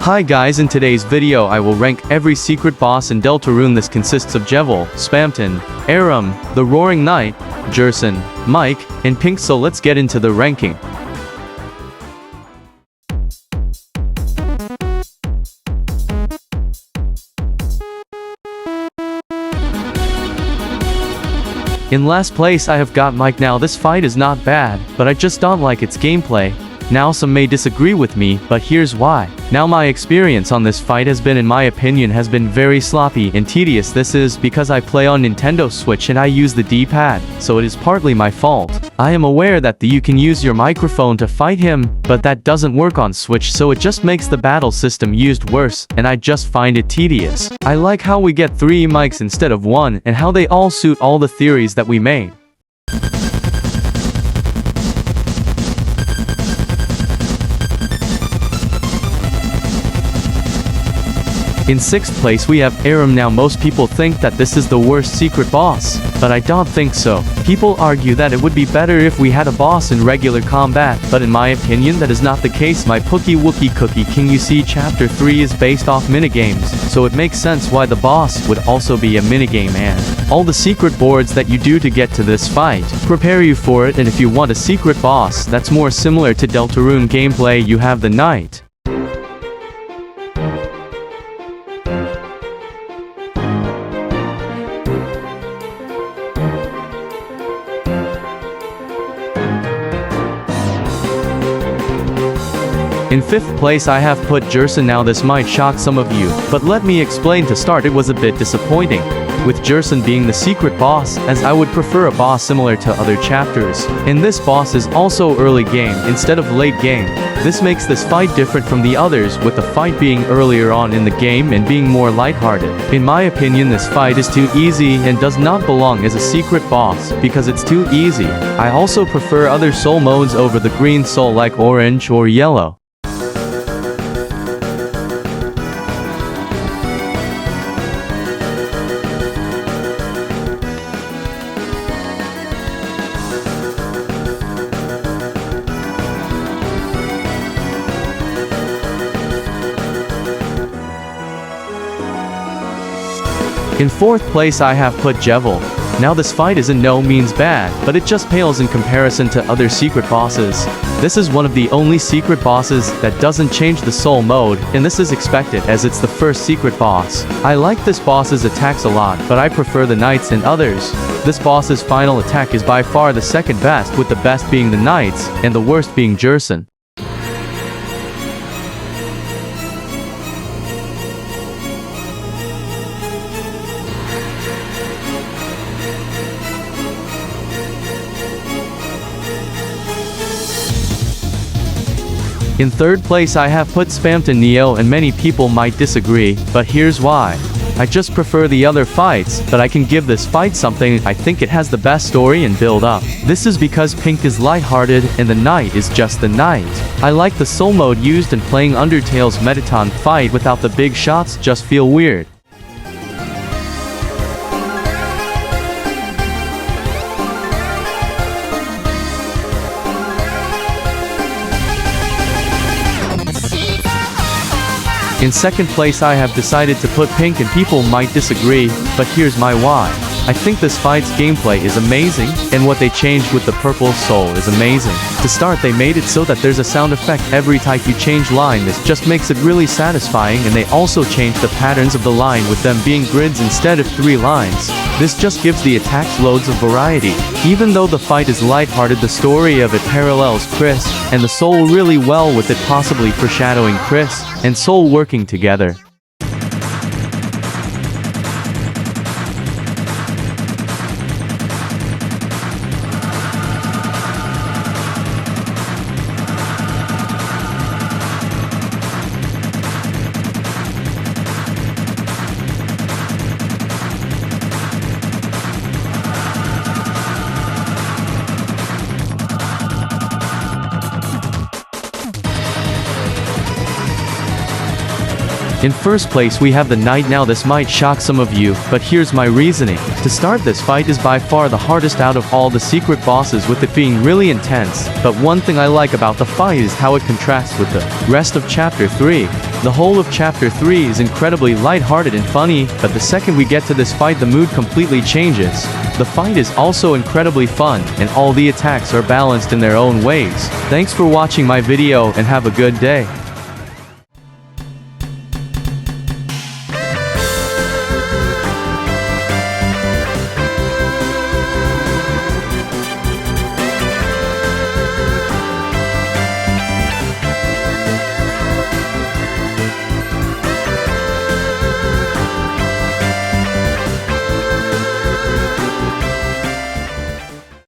Hi guys, in today's video I will rank every secret boss in Deltarune. This consists of Jevil, Spamton, Aram, the Roaring Knight, Jerson, Mike, and Pink, so let's get into the ranking. In last place I have got Mike. Now this fight is not bad, but I just don't like its gameplay. Now some may disagree with me, but here's why. Now my experience on this fight has been, in my opinion, has been very sloppy and tedious. This is because I play on Nintendo Switch and I use the D-pad, so it is partly my fault. I am aware that you can use your microphone to fight him, but that doesn't work on Switch, so it just makes the battle system used worse, and I just find it tedious. I like how we get 3 mics instead of 1, and how they all suit all the theories that we made. In 6th place we have Aram. Now most people think that this is the worst secret boss, but I don't think so. People argue that it would be better if we had a boss in regular combat, but in my opinion that is not the case. My Pookie Wookie Cookie King, you see, chapter 3 is based off minigames, so it makes sense why the boss would also be a minigame, and all the secret boards that you do to get to this fight prepare you for it. And if you want a secret boss that's more similar to Deltarune gameplay, you have the Knight. In 5th place I have put Jerson. Now this might shock some of you, but let me explain. To start, it was a bit disappointing with Jerson being the secret boss, as I would prefer a boss similar to other chapters. And this boss is also early game instead of late game. This makes this fight different from the others, with the fight being earlier on in the game and being more lighthearted. In my opinion, this fight is too easy and does not belong as a secret boss because it's too easy. I also prefer other soul modes over the green soul like orange or yellow. In 4th place I have put Jevil. Now this fight is in no means bad, but it just pales in comparison to other secret bosses. This is one of the only secret bosses that doesn't change the soul mode, and this is expected as it's the first secret boss. I like this boss's attacks a lot, but I prefer the Knights and others. This boss's final attack is by far the second best, with the best being the Knights, and the worst being Jerson. In 3rd place I have put Spamton Neo, and many people might disagree, but here's why. I just prefer the other fights, but I can give this fight something. I think it has the best story and build up. This is because Pink is lighthearted and the Knight is just the Knight. I like the soul mode used, and playing Undertale's Metaton fight without the big shots just feel weird. In 2nd place I have decided to put Pink, and people might disagree, but here's my why. I think this fight's gameplay is amazing, and what they changed with the purple soul is amazing. To start, they made it so that there's a sound effect every time you change line. This just makes it really satisfying, and they also changed the patterns of the line with them being grids instead of 3 lines. This just gives the attacks loads of variety. Even though the fight is lighthearted, the story of it parallels Chris and the soul really well, with it possibly foreshadowing Chris and soul working together. In first place we have the knight. Now this might shock some of you, but here's my reasoning. To start, this fight is by far the hardest out of all the secret bosses, with it being really intense, but one thing I like about the fight is how it contrasts with the rest of chapter 3. The whole of chapter 3 is incredibly lighthearted and funny, but the second we get to this fight the mood completely changes. The fight is also incredibly fun, and all the attacks are balanced in their own ways. Thanks for watching my video and have a good day.